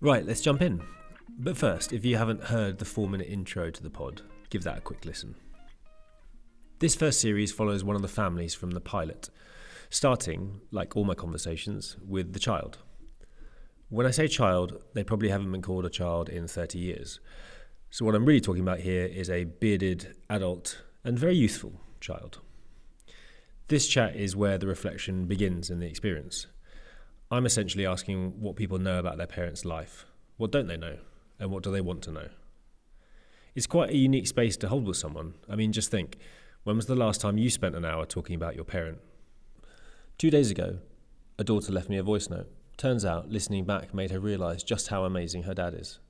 Right, let's jump in. But first, if you haven't heard the 4-minute intro to the pod, give that a quick listen. This first series follows one of the families from the pilot, starting, like all my conversations, with the child. When I say child, they probably haven't been called a child in 30 years. So what I'm really talking about here is a bearded, adult, and very youthful child. This chat is where the reflection begins in the experience. I'm essentially asking what people know about their parents' life. What don't they know? And what do they want to know? It's quite a unique space to hold with someone. I mean, just think, when was the last time you spent an hour talking about your parent? 2 days ago, a daughter left me a voice note. Turns out, listening back made her realise just how amazing her dad is.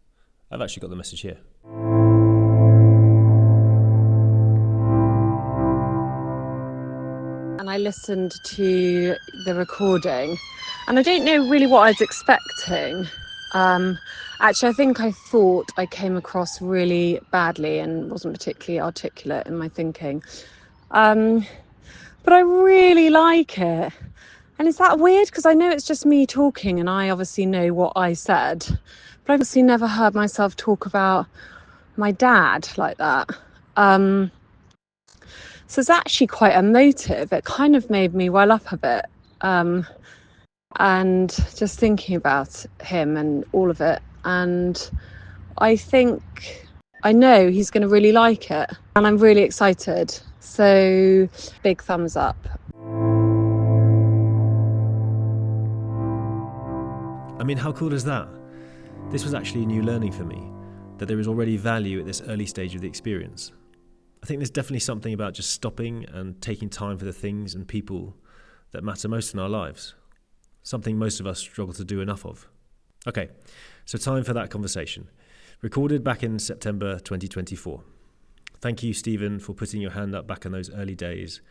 I've actually got the message here. And I listened to the recording, and I don't know really what I was expecting. Actually, I thought I came across really badly and wasn't particularly articulate in my thinking. But I really like it. And is that weird? Because I know it's just me talking and I obviously know what I said. But I've obviously never heard myself talk about my dad like that. So it's actually quite emotive. It kind of made me well up a bit. And just thinking about him and all of it. And I know he's going to really like it. And I'm really excited. So big thumbs up. I mean, how cool is that? This was actually new learning for me, that there is already value at this early stage of the experience. I think there's definitely something about just stopping and taking time for the things and people that matter most in our lives. Something most of us struggle to do enough of. Okay, so time for that conversation. Recorded back in September 2024. Thank you, Stephen, for putting your hand up back in those early days,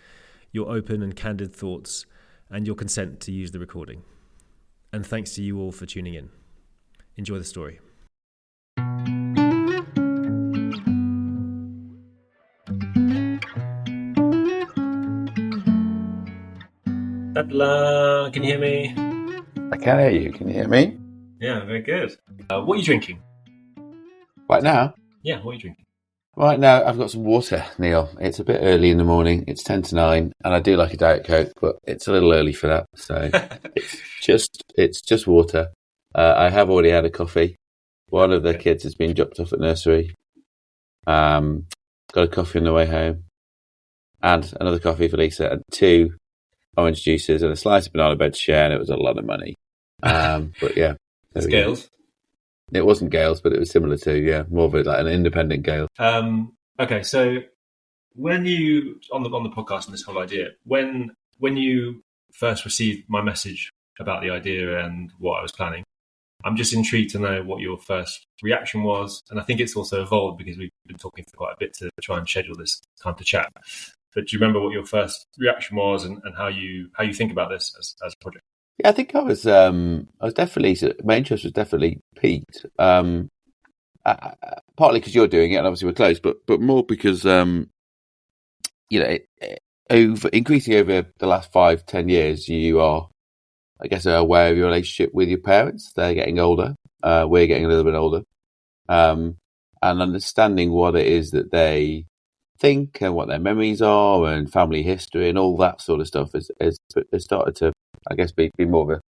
your open and candid thoughts, and your consent to use the recording. And thanks to you all for tuning in. Enjoy the story. Can you hear me? I can hear you. Can you hear me? Yeah, very good. What are you drinking? Right now? Yeah, what are you drinking? Right now, I've got some water, Neil. It's a bit early in the morning. It's 10 to 9, and I do like a Diet Coke, but it's a little early for that. So it's just water. I have already had a coffee. One of the kids has been dropped off at nursery. Got a coffee on the way home, and another coffee for Lisa, and 2 orange juices and a slice of banana bread to share, and it was a lot of money. But yeah. Scales? It wasn't Gales, but it was similar to, more of an independent Gale. Okay, so when you, on the podcast and this whole idea, when you first received my message about the idea and what I was planning, I'm just intrigued to know what your first reaction was. And I think it's also evolved because we've been talking for quite a bit to try and schedule this time to chat. But do you remember what your first reaction was and how you think about this as a project? Yeah, I think I was definitely, my interest was definitely piqued. Partly because you're doing it and obviously we're close, but more because, increasing over the last 5-10 years, you are, I guess, aware of your relationship with your parents. They're getting older. We're getting a little bit older. And understanding what it is that they think and what their memories are and family history and all that sort of stuff has started to, I guess, be more of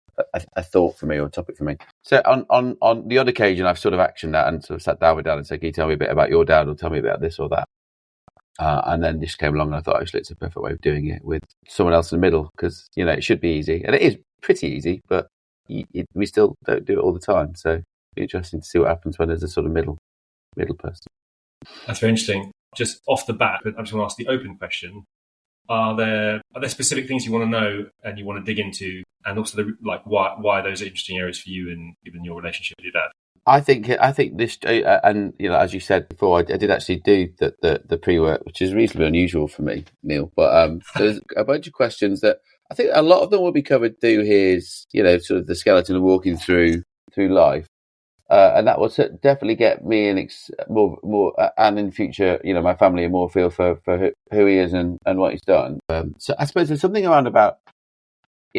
a thought for me or a topic for me. So on the odd occasion, I've sort of actioned that and sort of sat down with Dad and said, can you tell me a bit about your dad or tell me about this or that? And then this came along and I thought, actually, it's a perfect way of doing it with someone else in the middle because, it should be easy. And it is pretty easy, but we still don't do it all the time. So it'd be interesting to see what happens when there's a sort of middle person. That's very interesting. Just off the bat, I just want to ask the open question. Are there specific things you want to know and you want to dig into, and also why those are interesting areas for you and even your relationship with your dad? I think this, and as you said before, I did actually do the pre-work, which is reasonably unusual for me, Neil. But there's a bunch of questions that I think a lot of them will be covered through his, sort of the skeleton of walking through life. And that will definitely get me more, and in future, my family a more feel for who he is and what he's done. So I suppose there's something around about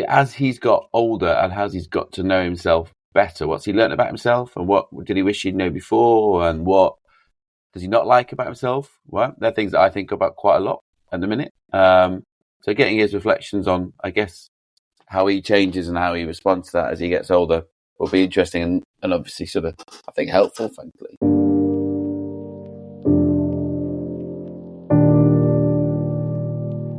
as he's got older and as he's got to know himself better? What's he learned about himself, and what did he wish he'd known before, and what does he not like about himself? Well, they're things that I think about quite a lot at the minute. So getting his reflections on, I guess, how he changes and how he responds to that as he gets older will be interesting and obviously sort of, I think, helpful, frankly.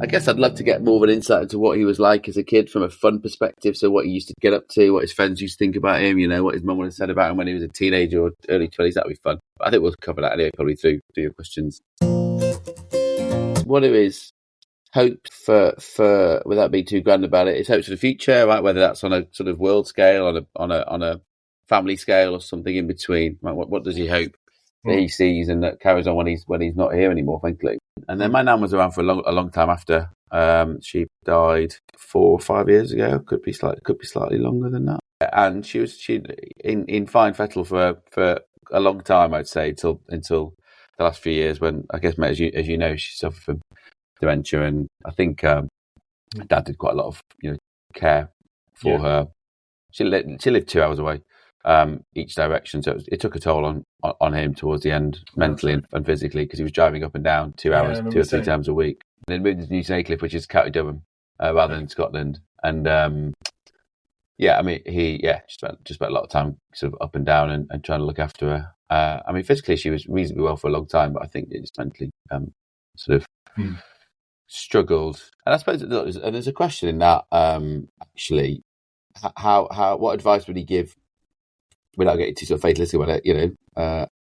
I guess I'd love to get more of an insight into what he was like as a kid from a fun perspective. So what he used to get up to, what his friends used to think about him, what his mum would have said about him when he was a teenager or early 20s. That would be fun. But I think we'll cover that anyway, probably through your questions. What are his hopes for without being too grand about it, his hopes for the future, right? Whether that's on a sort of world scale, on a family scale, or something in between. Right? What does he hope that he sees and that carries on when he's not here anymore, frankly? And then my nan was around for a long time after. She died 4 or 5 years ago. Could be slightly longer than that. And she was in fine fettle for a long time, I'd say, until the last few years, when I guess, as you know, she suffered from dementia, and I think Dad did quite a lot of care for her. She lived 2 hours away each direction, so it took a toll on him towards the end, mentally and physically, because he was driving up and down 2 hours 2 or 3 times a week. And then moved to New Aycliffe, which is County Durham, rather than Scotland. And he just spent a lot of time sort of up and down and trying to look after her. Physically she was reasonably well for a long time, but I think it just mentally sort of struggled. And I suppose there's a question in that, actually, how what advice would he give, without getting too sort of fatalistic about it,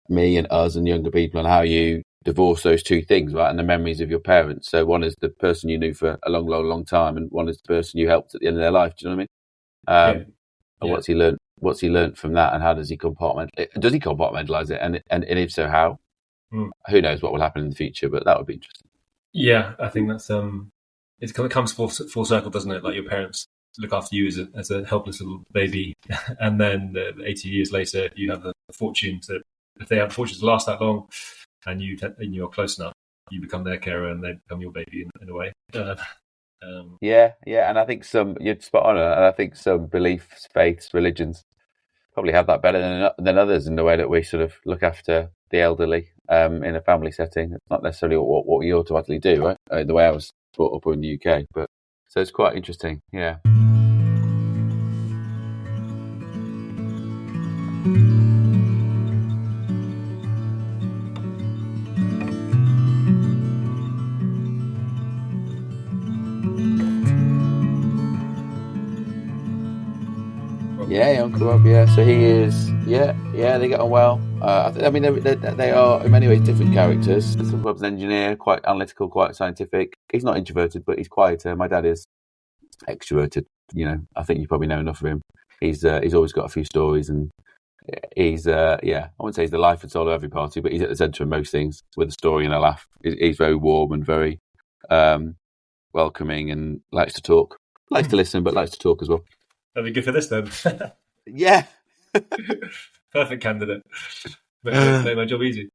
me and us and younger people, on how you divorce those two things, right? And the memories of your parents. So one is the person you knew for a long, long, long time, and one is the person you helped at the end of their life. Do you know what I mean? And what's he learned? What's he learned from that, and how does he compartmentalize it? And if so, how? Who knows what will happen in the future? But that would be interesting. Yeah, I think that's it kind of comes full circle, doesn't it? Like your parents look after you as a helpless little baby, and then 80 years later, you have the fortune to, if they have the fortune to last that long, and you're close enough, you become their carer, and they become your baby in a way. And I think you're spot on, and I think some beliefs, faiths, religions probably have that better than others, in the way that we sort of look after the elderly in a family setting. It's not necessarily what we automatically do, right? The way I was brought up in the UK, but so it's quite interesting. Yeah. Yeah, Uncle Rob. Yeah, so he is. Yeah, they get on well. They are in many ways different characters. Uncle Rob's an engineer, quite analytical, quite scientific. He's not introverted, but he's quieter. My dad is extroverted. I think you probably know enough of him. He's always got a few stories, and he's I wouldn't say he's the life and soul of every party, but he's at the centre of most things with a story and a laugh. He's very warm and very welcoming, and likes to talk, likes to listen, but likes to talk as well. That'd be good for this then. Yeah. Perfect candidate. Make my job easy.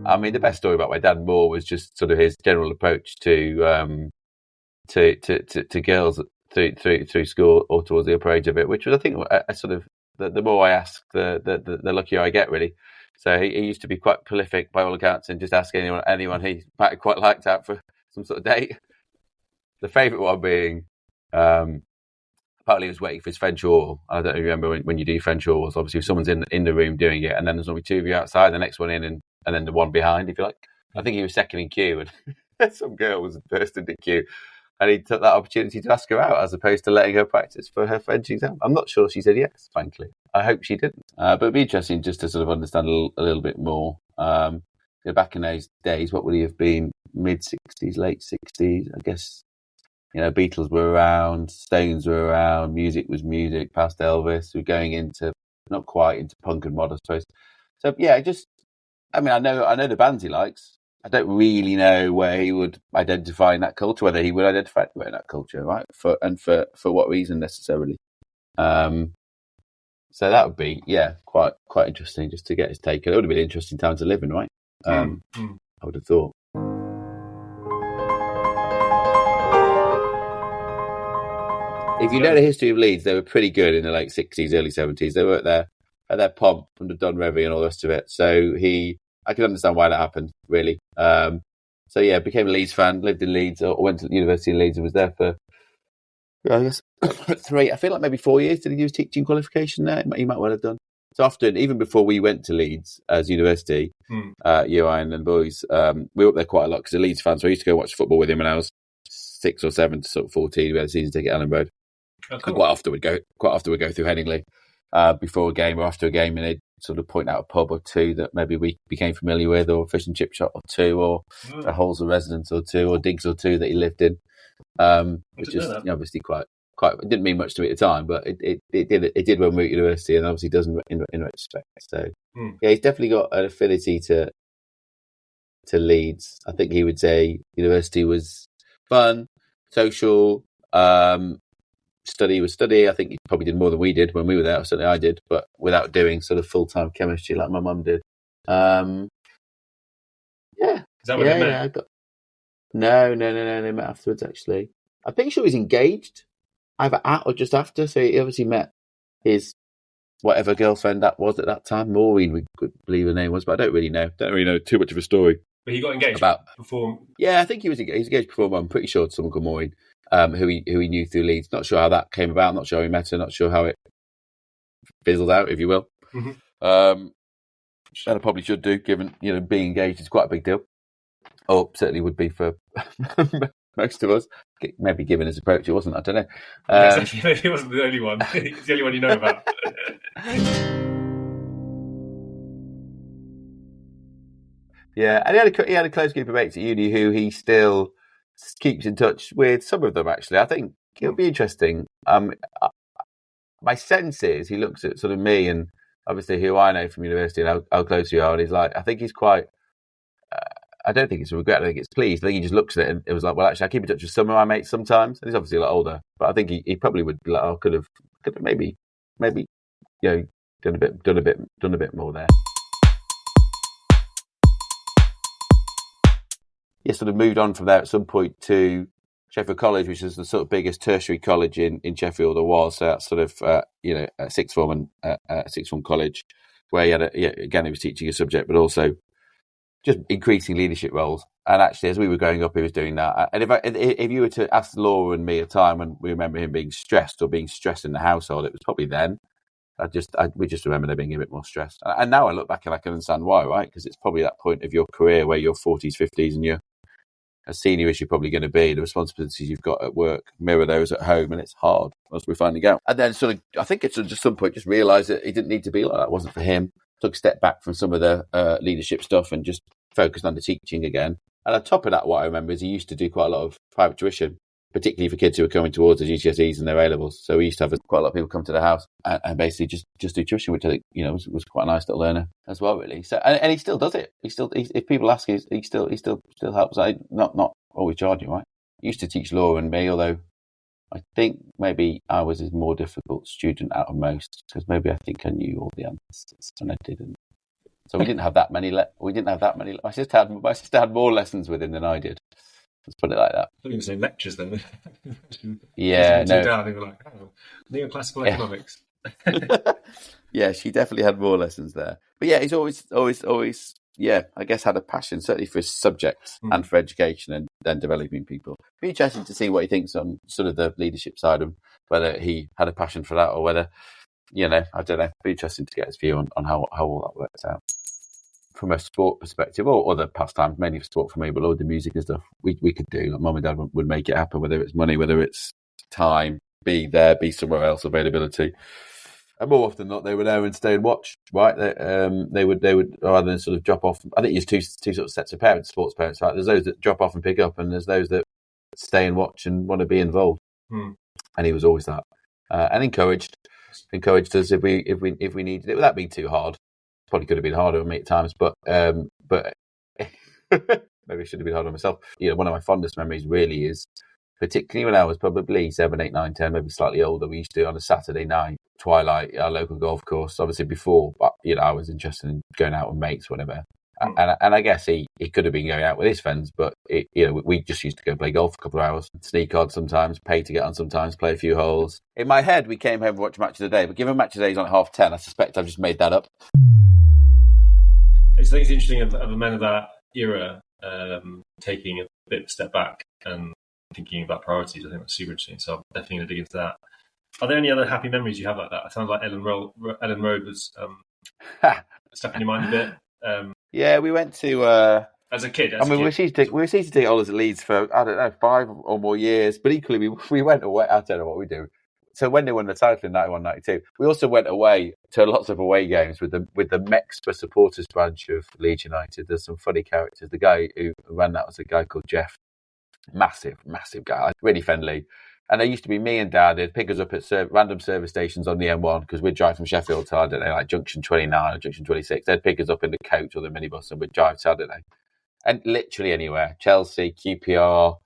The best story about my dad more was just sort of his general approach to girls through school or towards the upper age of it, which was, I think, a sort of the more I ask, the luckier I get, really. So he used to be quite prolific by all accounts, and just ask anyone he might have quite liked out for some sort of date. The favourite one being, partly he was waiting for his French oral. I don't remember when you do French orals. Obviously, if someone's in the room doing it, and then there's only two of you outside, the next one in, and then the one behind, if you like. I think he was second in queue, and some girl was first in the queue, and he took that opportunity to ask her out, as opposed to letting her practice for her French exam. I'm not sure she said yes, frankly. I hope she didn't. But it'd be interesting just to sort of understand a little bit more. Back in those days, what would he have been? Mid-60s, late 60s, I guess. Beatles were around, Stones were around, music was music, past Elvis. We're going into, not quite into punk and mod, I suppose. So yeah, I know the bands he likes. I don't really know where he would identify in that culture, whether he would identify in that culture, right? For what reason necessarily. So that would be, quite interesting just to get his take. It would have been an interesting time to live in, right? I would have thought. if you know the history of Leeds, they were pretty good in the late 60s, early 70s. They were at their pomp under Don Revie and all the rest of it. So I can understand why that happened, really. So yeah, became a Leeds fan, lived in Leeds, or went to the University of Leeds and was there for, I guess, I feel like maybe 4 years. Did he do his teaching qualification there? He might well have done. So often, even before we went to Leeds as university, you, Ian and boys, we were up there quite a lot because the Leeds fans. So I used to go watch football with him when I was 6 or 7 to sort of 14. We had a season ticket at Ellen Road. Oh, cool. Quite often we'd go through Headingley before a game or after a game, and they'd sort of point out a pub or two that maybe we became familiar with, or a fish and chip shop or two, or a Holsall residence or two, or digs or two that he lived in, which is obviously quite. It didn't mean much to me at the time, but it did when we were at university, and obviously does in retrospect. So yeah, he's definitely got an affinity to Leeds. I think he would say university was fun, social. Study was study. I think he probably did more than we did when we were there. Certainly I did, but without doing sort of full-time chemistry like my mum did. Yeah. Is that what they met? No. They met afterwards, actually. I think she was engaged either at or just after. So he obviously met his whatever girlfriend that was at that time. Maureen, we could believe her name was, but I don't really know. Don't really know too much of a story. But he got engaged before. Yeah, I think he was engaged before. But I'm pretty sure to someone called Maureen. Who he knew through Leeds. Not sure how that came about. Not sure how he met her. Not sure how it fizzled out, if you will. Mm-hmm. And I probably should do, given being engaged is quite a big deal. Or certainly would be for most of us. Maybe given his approach, it wasn't. I don't know. Exactly. Maybe he wasn't the only one. He's the only one you know about. Yeah, and he had a close group of mates at uni who he still keeps in touch with. Some of them, actually. I think it'll be interesting. My sense is he looks at sort of me and obviously who I know from university and how close we are, and he's like, I think he's quite. I don't think it's a regret. I think it's pleased. I think he just looks at it and it was like, well, actually, I keep in touch with some of my mates sometimes. And he's obviously a lot older, but I think he probably would be like, oh, could have maybe done a bit more there. Yeah, sort of moved on from there at some point to Sheffield College, which is the sort of biggest tertiary college in Sheffield there was. So that's sort of a sixth form college where he had again he was teaching a subject, but also just increasing leadership roles. And actually, as we were growing up, he was doing that. And if you were to ask Laura and me a time when we remember him being stressed or being stressed in the household, it was probably then. We just remember there being a bit more stressed. And now I look back and I can understand why, right? Because it's probably that point of your career where you're 40s, 50s, and you're as senior as you're probably going to be. The responsibilities you've got at work mirror those at home, and it's hard, as we're finding out. And then sort of, I think it's just some point just realised that he didn't need to be like that. It wasn't for him. Took a step back from some of the leadership stuff and just focused on the teaching again. And on top of that, what I remember is he used to do quite a lot of private tuition, particularly for kids who were coming towards the GCSEs and their A-levels. So we used to have quite a lot of people come to the house and basically just do tuition, which I think was quite a nice little learner as well, really. So and he still does it. If people ask, he still helps. Not always charging, right? He used to teach Laura and me, although I think maybe I was his more difficult student out of most because maybe I think I knew all the answers and I didn't. So we didn't have that many. My sister had more lessons with him than I did. Let's put it like that. I thought you were saying lectures then. Yeah, no. Down, they were like, neoclassical economics. Yeah, she definitely had more lessons there. But yeah, he's always, I guess had a passion, certainly for his subjects and for education and then developing people. It'd be interesting to see what he thinks on sort of the leadership side and whether he had a passion for that or whether, I don't know. It'd be interesting to get his view on how all that works out. From a sport perspective, or other pastimes, mainly for sport for me, but all the music and stuff we could do. Like Mum and Dad would make it happen, whether it's money, whether it's time, be there, be somewhere else, availability. And more often than not, they were there and stay and watch. Right? They would rather than sort of drop off. I think there's two sort of sets of parents, sports parents. Right? There's those that drop off and pick up, and there's those that stay and watch and want to be involved. And he was always that, and encouraged us if we needed it without being too hard. Probably could have been harder on me at times, but maybe I should have been harder on myself. One of my fondest memories really is, particularly when I was probably 7, 8, 9, 10, maybe slightly older. We used to on a Saturday night, twilight, our local golf course. Obviously before, but I was interested in going out with mates, whatever. And I guess he could have been going out with his friends, but we just used to go play golf for a couple of hours, sneak on sometimes, pay to get on sometimes, play a few holes. In my head, we came home and watched Match of the Day, but given Match of the Day is on at 10:30, I suspect I've just made that up. I think it's interesting of the men of that era taking a bit of a step back and thinking about priorities. I think that's super interesting. So I'm definitely going to dig into that. Are there any other happy memories you have like that? It sounds like Ellen Road was stuck in your mind a bit. Yeah, we went to... as a kid. We were season ticket holders at Leeds for, I don't know, 5 or more years. But equally, we went away. I don't know what we do. So when they won the title in 91-92, we also went away to lots of away games with the Mextra supporters branch of Leeds United. There's some funny characters. The guy who ran that was a guy called Jeff. Massive guy, really friendly. And there used to be me and Dad. They'd pick us up at random service stations on the M1 because we'd drive from Sheffield to, I don't know, like Junction 29 or Junction 26. They'd pick us up in the coach or the minibus and we'd drive to, I don't know, and literally anywhere. Chelsea, QPR,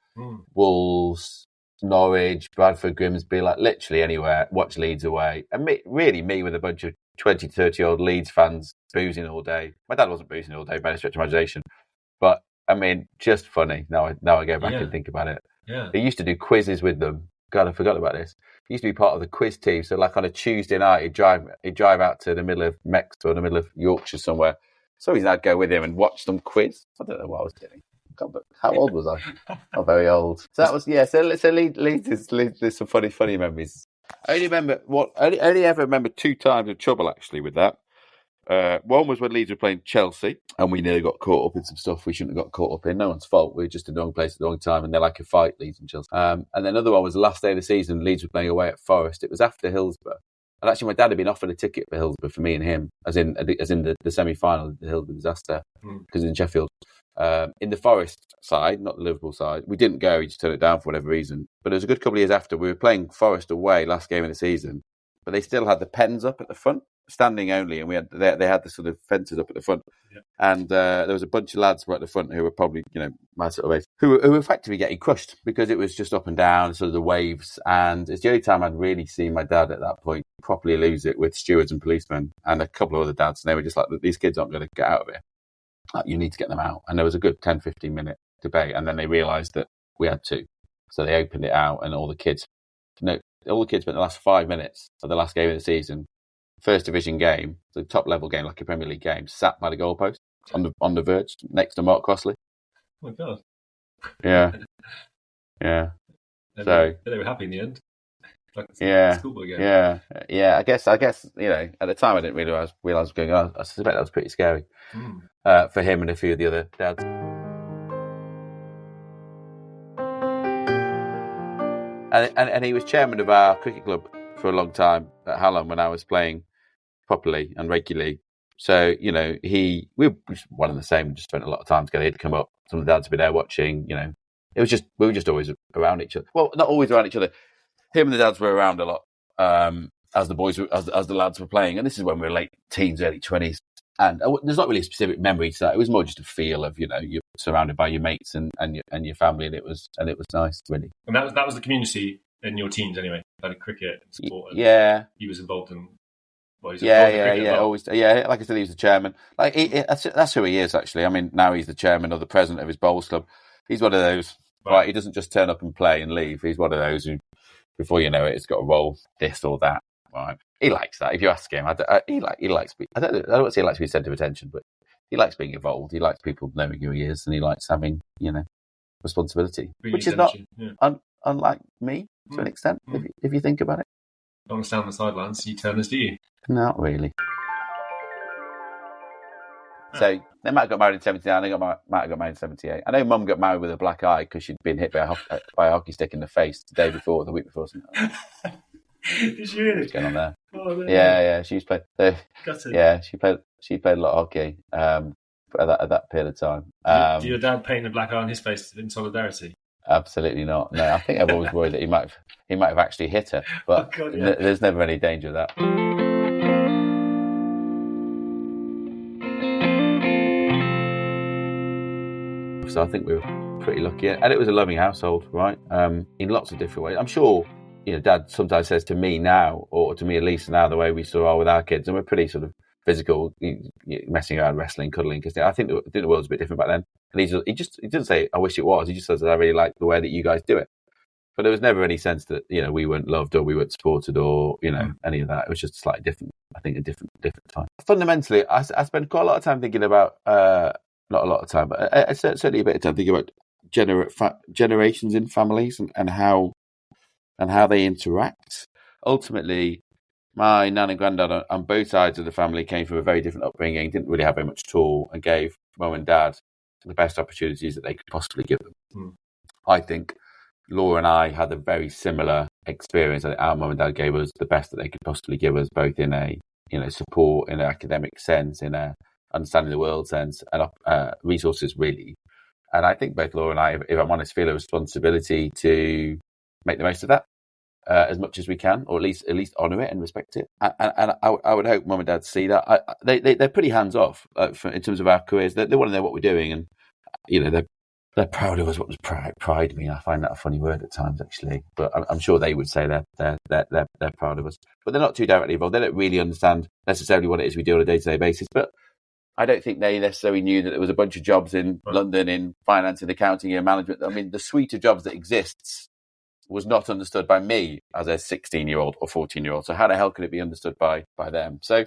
Wolves, Norwich, Bradford, Grimsby, like literally anywhere. Watch Leeds away. And me with a bunch of 20, 30-year-old Leeds fans boozing all day. My dad wasn't boozing all day by any stretch of imagination. But, I mean, just funny. Now I go back and think about it. Yeah. They used to do quizzes with them. God, I forgot about this. He used to be part of the quiz team. So, like on a Tuesday night, he'd drive out to the middle of Mexico or the middle of Yorkshire somewhere. So I'd go with him and watch them quiz. I don't know what I was doing. How old was I? Not very old. So that was So Leeds there's some funny memories. I only ever remember 2 times of trouble actually with that. One was when Leeds were playing Chelsea and we nearly got caught up in some stuff we shouldn't have got caught up in. No one's fault. We were just in the wrong place at the wrong time and they're like a fight, Leeds and Chelsea. And then another one was the last day of the season. Leeds were playing away at Forest. It was after Hillsborough. And actually my dad had been offered a ticket for Hillsborough for me and him, as in the semi-final of the Hillsborough disaster, because in Sheffield. In the Forest side, not the Liverpool side, we didn't go. We just turned it down for whatever reason. But it was a good couple of years after. We were playing Forest away last game of the season, but they still had the pens up at the front, standing only, and they had the sort of fences up at the front. Yeah. And there was a bunch of lads right at the front who were probably my sort of age, who were effectively getting crushed because it was just up and down, sort of the waves. And it's the only time I'd really seen my dad at that point properly lose it with stewards and policemen and a couple of other dads, and they were just like, these kids aren't going to get out of here. You need to get them out. And there was a good 10-15 minute debate, and then they realised that we had to. So they opened it out, and all the kids spent the last 5 minutes of the last game of the season, first division game, the top level game, like a Premier League game, sat by the goalpost on the verge next to Mark Crossley. Oh my God. Yeah. Yeah. They were happy in the end. Like schoolboy game. Yeah. I guess at the time I didn't realize what was going on. I suspect that was pretty scary for him and a few of the other dads. And he was chairman of our cricket club for a long time at Hallam when I was playing properly and regularly. So we were one and the same. Just spent a lot of time together. He'd come up. Some of the dads would be there watching. We were just always around each other. Well, not always around each other. Him and the dads were around a lot as the lads were playing, and this is when we were late teens, early 20s. And there's not really a specific memory to that. It was more just a feel of you're surrounded by your mates and your family, and it was nice, really. And that was the community in your teens anyway. Like cricket and sport. And he was involved in. Always. Like I said, he was the chairman. Like that's who he is actually. I mean, now he's the chairman or the president of his bowls club. He's one of those. Right, he doesn't just turn up and play and leave. He's one of those who, before you know it, it's got to roll this or that. Right, he likes that. If you ask him, he likes. I don't want to say he likes to be centre of attention, but he likes being involved. He likes people knowing who he is, and he likes having responsibility, which is not unlike me to an extent. If you think about it, don't stand on the sidelines. You turners, do you? Not really. So they might have got married in 79. They might have got married in 78. I know Mum got married with a black eye because she'd been hit by a hockey stick in the face the week before. Did she really? What's going on there? Oh, no. Yeah. She's played. Gutted. Yeah, she played a lot of hockey at that period of time. Did your dad paint a black eye on his face in solidarity? Absolutely not. No, I think I've always worried that he might have actually hit her, but there's never any danger of that. So I think we were pretty lucky, and it was a loving household, right? In lots of different ways. I'm sure, Dad sometimes says to me now, or to me at least now, the way we sort of are with our kids, and we're pretty sort of physical, messing around, wrestling, cuddling. Because I think the world's a bit different back then. And he didn't say, "I wish it was." He just says, "I really like the way that you guys do it." But there was never any sense that we weren't loved or we weren't supported or any of that. It was just slightly different. I think a different time. Fundamentally, I spend quite a lot of time thinking about not a lot of time, but I certainly a bit of time thinking about generations in families and how they interact. Ultimately, my nan and granddad on both sides of the family came from a very different upbringing, didn't really have very much at all, and gave mum and dad the best opportunities that they could possibly give them. I think Laura and I had a very similar experience. I think our mum and dad gave us the best that they could possibly give us, both in a support, in an academic sense, in a understanding the world sense, and resources really. And I think both Laura and I, if I'm honest, feel a responsibility to make the most of that as much as we can, or at least honour it and respect it. And I would hope mum and dad see that. They're pretty hands off in terms of our careers. They want to know what we're doing, and they're proud of us. What does pride mean? I find that a funny word at times, actually. But I'm sure they would say they're proud of us. But they're not too directly involved. They don't really understand necessarily what it is we do on a day-to-day basis. But I don't think they necessarily knew that there was a bunch of jobs in London in finance and accounting and management. I mean, the suite of jobs that exists was not understood by me as a 16-year-old or 14-year-old. So how the hell could it be understood by them? So,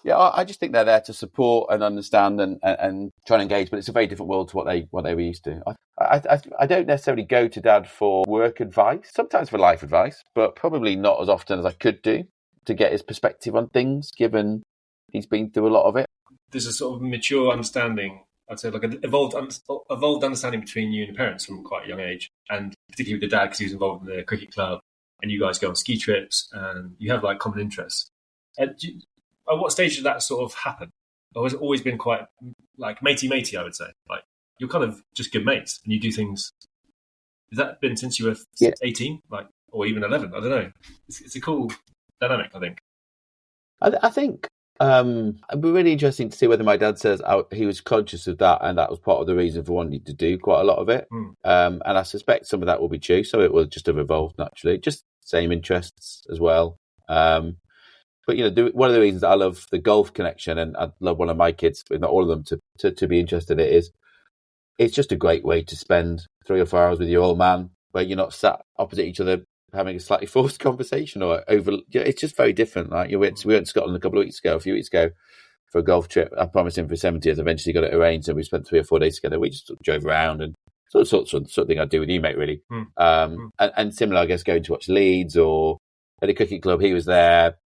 yeah, I just think they're there to support and understand and try and engage. But it's a very different world to what they were used to. I don't necessarily go to Dad for work advice, sometimes for life advice, but probably not as often as I could do to get his perspective on things, given he's been through a lot of it. There's a sort of mature understanding, I'd say, like an evolved understanding between you and your parents from quite a young age, and particularly with the dad because he was involved in the cricket club, and you guys go on ski trips, and you have like common interests. At what stage did that sort of happen? Or has it always been quite like matey, I would say? Like you're kind of just good mates, and you do things. Has that been since you were 18, like, or even 11? I don't know. It's a cool dynamic, I think. I think. It'd be really interesting to see whether my dad says he was conscious of that and that was part of the reason for wanting to do quite a lot of it. And I suspect some of that will be true. So it will just have evolved naturally, just same interests as well. But one of the reasons I love the golf connection, and I'd love one of my kids, if not all of them, to be interested in it, is it's just a great way to spend 3 or 4 hours with your old man where you're not sat opposite each other having a slightly forced conversation or over. It's just very different. Like we went to Scotland a few weeks ago for a golf trip. I promised him for 70th. Eventually got it arranged, and we spent 3 or 4 days together. We just drove around and sort of thing I'd do with you, mate. Really, and similar, I guess, going to watch Leeds or at a cricket club. He was there.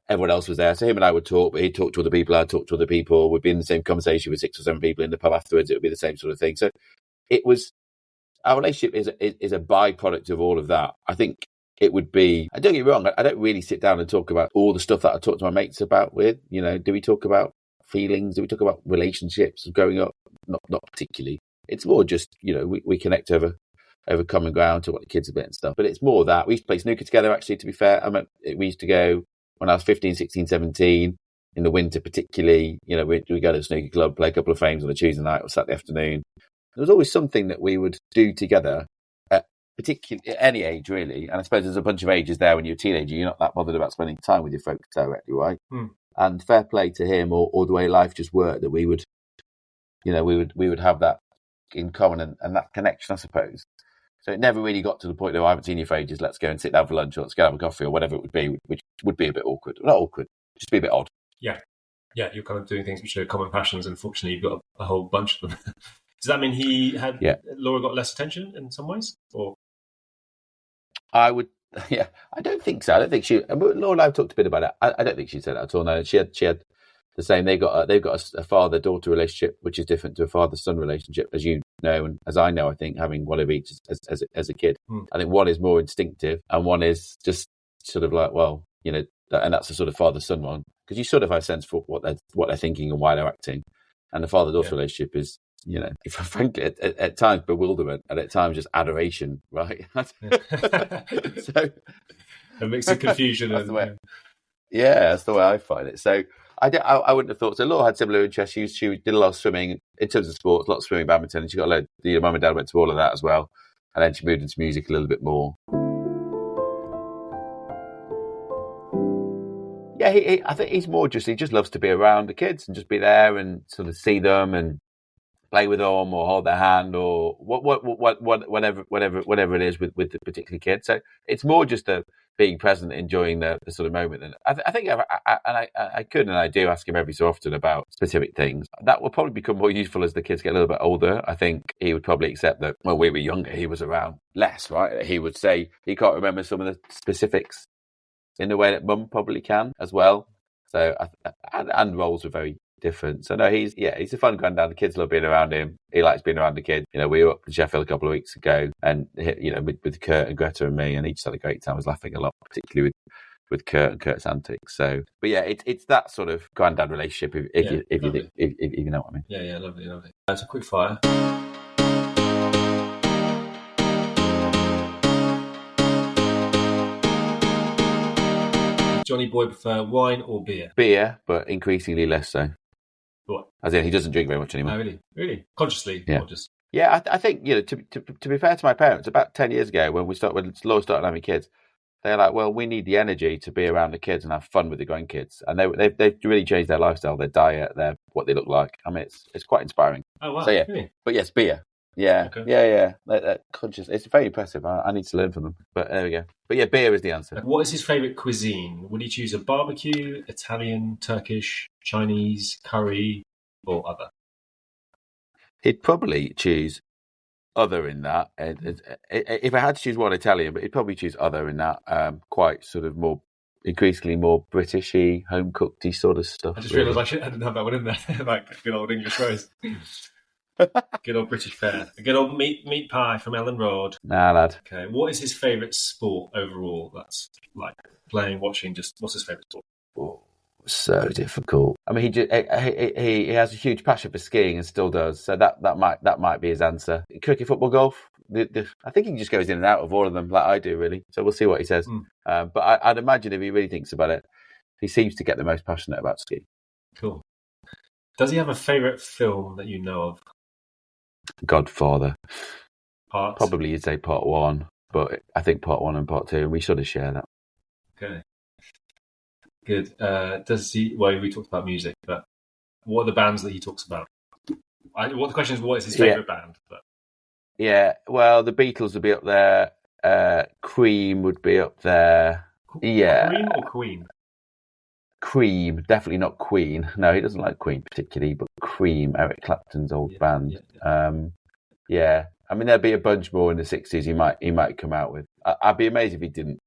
Everyone else was there. So him and I would talk, but he'd talk to other people. I'd talk to other people. We'd be in the same conversation with 6 or 7 people in the pub afterwards. It would be the same sort of thing. So it was. Our relationship is a byproduct of all of that. I think it would be. I don't get me wrong. I don't really sit down and talk about all the stuff that I talk to my mates about. Do we talk about feelings? Do we talk about relationships growing up? Not particularly. It's more just we connect over common ground to what the kids a bit and stuff. But it's more that we used to play snooker together. Actually, to be fair, we used to go when I was 15, 16, 17 in the winter, particularly. We go to the snooker club, play a couple of frames on a Tuesday night or Saturday afternoon. There was always something that we would do together, particularly at any age, really. And I suppose there's a bunch of ages there when you're a teenager, you're not that bothered about spending time with your folks directly, right? And fair play to him or the way life just worked, that we would have that in common and that connection, I suppose. So it never really got to the point of, I haven't seen you for ages, let's go and sit down for lunch or let's go have a coffee or whatever it would be, which would be a bit awkward. Not awkward, just be a bit odd. Yeah, you're kind of doing things which are common passions, and fortunately you've got a whole bunch of them. Does that mean Laura got less attention in some ways? Or I don't think so. I don't think she. Laura and I have talked a bit about it. I don't think she said that at all. No, she had the same. They've got a father-daughter relationship, which is different to a father-son relationship, as you know, and as I know. I think having one of each as a kid. I think one is more instinctive, and one is just sort of like, and that's a sort of father-son one, because you sort of have a sense for what they're thinking and why they're acting. And the father-daughter relationship is, if I frankly, at times bewilderment and at times just adoration, right? So a mix of confusion. That's that's the way I find it. So I wouldn't have thought. So Laura had similar interests. She did a lot of swimming in terms of sports, a lot of swimming, badminton, and she got a load. Mum and dad went to all of that as well, and then she moved into music a little bit more. Yeah, I think he just loves to be around the kids and just be there and sort of see them and play with them or hold their hand or whatever it is with the particular kid. So it's more just the being present, enjoying the sort of moment. And I think I could and I do ask him every so often about specific things. That will probably become more useful as the kids get a little bit older. I think he would probably accept that when we were younger, he was around less, right? He would say he can't remember some of the specifics in the way that mum probably can as well. So and roles were very different. So no, he's a fun granddad. The kids love being around him. He likes being around the kids. You know, we were up in Sheffield a couple of weeks ago, and you know, with Kurt and Greta and me, and he just had a great time. I was laughing a lot, particularly with Kurt and Kurt's antics. So, but yeah, it's that sort of granddad relationship. If you know what I mean. Yeah, lovely. It's a quick fire. Johnny Boy prefer wine or beer? Beer, but increasingly less so. What? As in, he doesn't drink very much anymore. No, really, consciously, yeah. Or just. Yeah, I think, you know, to be fair to my parents, about 10 years ago when Laura started having kids, they're like, well, we need the energy to be around the kids and have fun with the grandkids, and they've really changed their lifestyle, their diet, what they look like. I mean, it's quite inspiring. Oh wow! So yeah, really? But yes, beer. Yeah, okay. yeah. Conscious. It's very impressive. I need to learn from them. But there we go. But yeah, beer is the answer. What is his favourite cuisine? Would he choose a barbecue, Italian, Turkish, Chinese, curry, or other? He'd probably choose other in that. If I had to choose one, Italian, but he'd probably choose other in that. Quite sort of more, increasingly more Britishy, home cookedy sort of stuff. I just realised I didn't have that one in there. Like good old English roast. Good old British fare. A good old meat pie from Ellen Road. Nah, lad. Okay, what is his favourite sport overall? That's like playing, watching. Just what's his favourite sport? Oh, so difficult. I mean, he has a huge passion for skiing and still does. So that might be his answer. Cricket, football, golf. I think he just goes in and out of all of them, like I do, really. So we'll see what he says. But I'd imagine if he really thinks about it, he seems to get the most passionate about skiing. Cool. Does he have a favourite film that you know of? Godfather. Part? Probably you'd say part one, but I think part one and part two, and we sort of share that. Okay. Good. Does he? Well, we talked about music, but what are the bands that he talks about? The question is, what is his favourite band? But... Yeah, well, the Beatles would be up there. Cream would be up there. Yeah. Cream or Queen? Cream, definitely not Queen. No, he doesn't like Queen particularly, but Cream, Eric Clapton's old band. Yeah. I mean, there'd be a bunch more in the 60s he might come out with. I'd be amazed if he didn't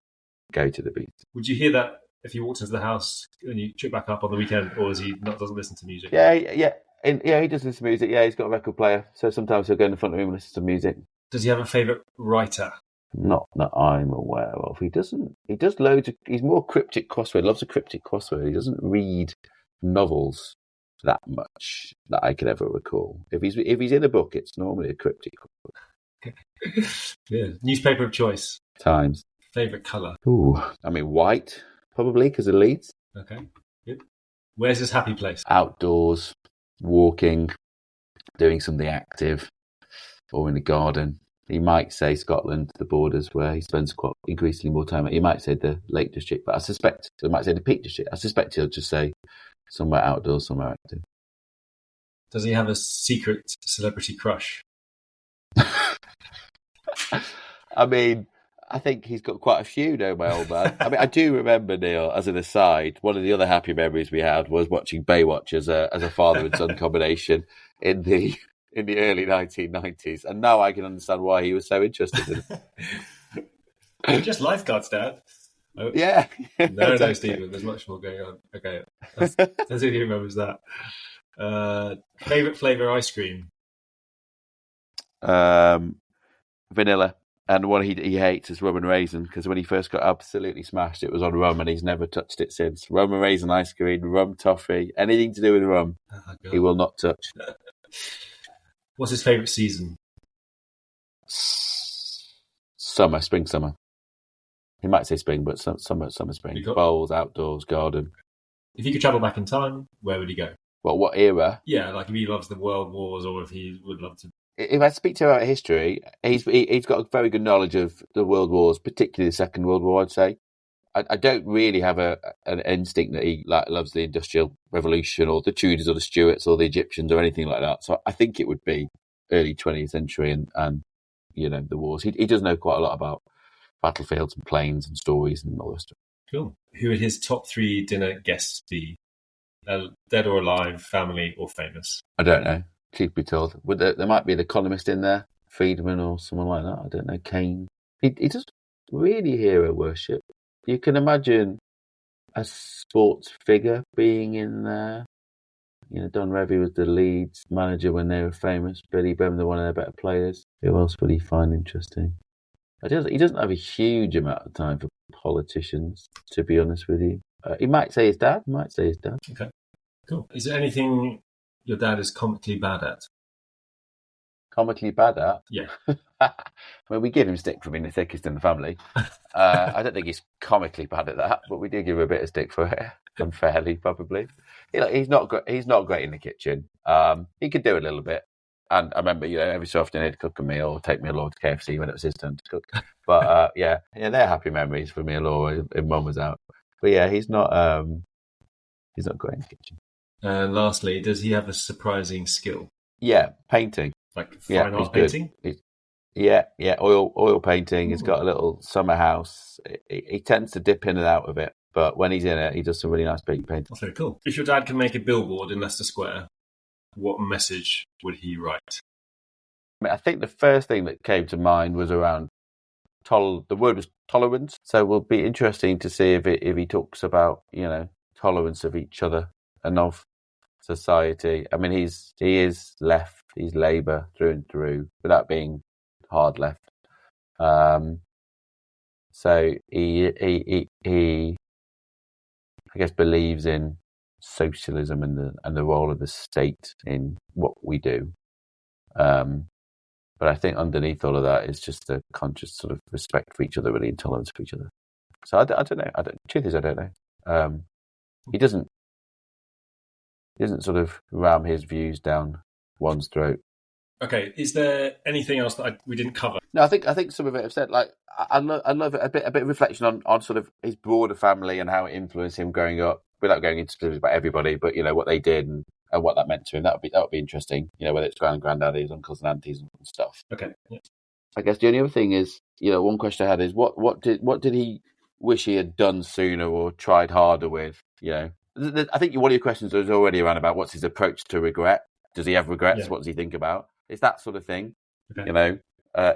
go to the Beatles. Would you hear that if he walked into the house and you trip back up on the weekend, or doesn't listen to music? Yeah, he does listen to music. Yeah, he's got a record player, so sometimes he'll go in the front room and listen to music. Does he have a favourite writer? Not that I'm aware of. He does loads of. He's more cryptic crossword. Loves a cryptic crossword. He doesn't read novels that much that I can ever recall. If he's in a book, it's normally a cryptic crossword. Yeah. Newspaper of choice. Times. Favourite colour? Ooh, I mean white, probably because of Leeds. Okay, good. Where's his happy place? Outdoors, walking, doing something active, or in the garden. He might say Scotland, the borders, where he spends quite increasingly more time. He might say the Lake District, but I suspect he might say the Peak District. I suspect he'll just say somewhere outdoors, somewhere active. Does he have a secret celebrity crush? I mean, I think he's got quite a few, no, my old man. I mean, I do remember, Neil, as an aside, one of the other happy memories we had was watching Baywatch as a father and son combination in the early 1990s, and now I can understand why he was so interested in it. You're just lifeguards, Dad. Oh. Yeah. No, Stephen, there's much more going on. Okay, that's who remembers that. Favourite flavour ice cream? Vanilla. And one he hates is rum and raisin, because when he first got absolutely smashed, it was on rum, and he's never touched it since. Rum and raisin ice cream, rum toffee, anything to do with rum, he will not touch. What's his favourite season? Spring, summer. He might say spring, but summer, spring. Bowls, outdoors, garden. If he could travel back in time, where would he go? What era? Yeah, like if he loves the world wars, or if he would love to. If I speak to him about history, he's got a very good knowledge of the world wars, particularly the Second World War, I'd say. I don't really have an instinct that he loves the Industrial Revolution or the Tudors or the Stuarts or the Egyptians or anything like that. So I think it would be early 20th century and the wars. He does know quite a lot about battlefields and planes and stories and all this stuff. Cool. Who would his top 3 dinner guests be? Dead or alive, family or famous? I don't know. Truth be told, there might be an economist in there, Friedman or someone like that. I don't know. Kane. He doesn't really hero worship. You can imagine a sports figure being in there. Don Revie was the Leeds manager when they were famous. Billy Bremner, one of their better players. Who else would he find interesting? He doesn't have a huge amount of time for politicians, to be honest with you. He might say his dad. Okay, cool. Is there anything your dad is comically bad at? Comically bad at? Yeah. Well, we give him stick for being the thickest in the family. I don't think he's comically bad at that, but we do give him a bit of stick for it, unfairly probably. He's not great in the kitchen. He could do a little bit. And I remember, every so often he'd cook a meal or take me along to KFC when it was his turn to cook. But yeah, they're happy memories for me and Laura if Mum was out. But yeah, he's not great in the kitchen. And lastly, does he have a surprising skill? Yeah, painting. Like fine art painting? Yeah, oil painting. He's got a little summer house. He tends to dip in and out of it, but when he's in it, he does some really nice painting. That's very cool. If your dad can make a billboard in Leicester Square, what message would he write? I think the first thing that came to mind was around the word was tolerance. So it will be interesting to see if he talks about tolerance of each other and of society. I mean, he is left. He's Labour through and through, without being hard left. So he I guess believes in socialism and the role of the state in what we do. But I think underneath all of that is just a conscious sort of respect for each other, really, and tolerance for each other. So I don't know. Truth is, I don't know. He doesn't sort of ram his views down one's throat. Okay, is there anything else that we didn't cover? No, I think some of it I've said. Like I love a bit of reflection on sort of his broader family and how it influenced him growing up, without going into specifics about everybody, but what they did and what that meant to him. That would be interesting. Whether it's granddaddies, uncles and aunties and stuff. Okay. Yeah. I guess the only other thing is, one question I had is what did he wish he had done sooner or tried harder with? I think one of your questions was already around about what's his approach to regret. Does he have regrets? Yeah. What does he think about? It's that sort of thing. Okay.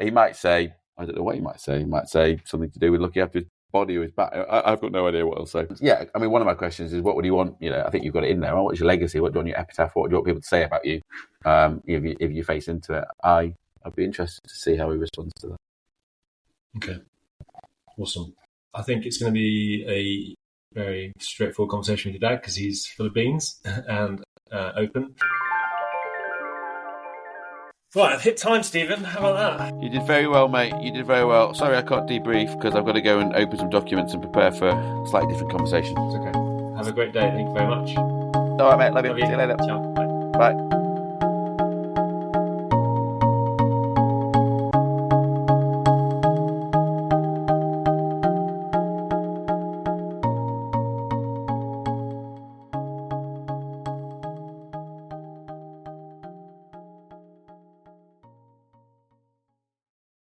He might say, I don't know what he might say. He might say something to do with looking after his body or his back. I've got no idea what he'll say. Yeah, I mean, one of my questions is, what would you want? I think you've got it in there. What's your legacy? What do you want your epitaph? What do you want people to say about you? If you face into it, I'd be interested to see how he responds to that. Okay, awesome. I think it's going to be a very straightforward conversation with your dad because he's full of beans and open. Right, I've hit time, Stephen. How about that? You did very well, mate. You did very well. Sorry I can't debrief because I've got to go and open some documents and prepare for a slightly different conversation. It's okay. Have a great day. Thank you very much. All right, mate. Love you. See you later. Ciao. Bye. Bye.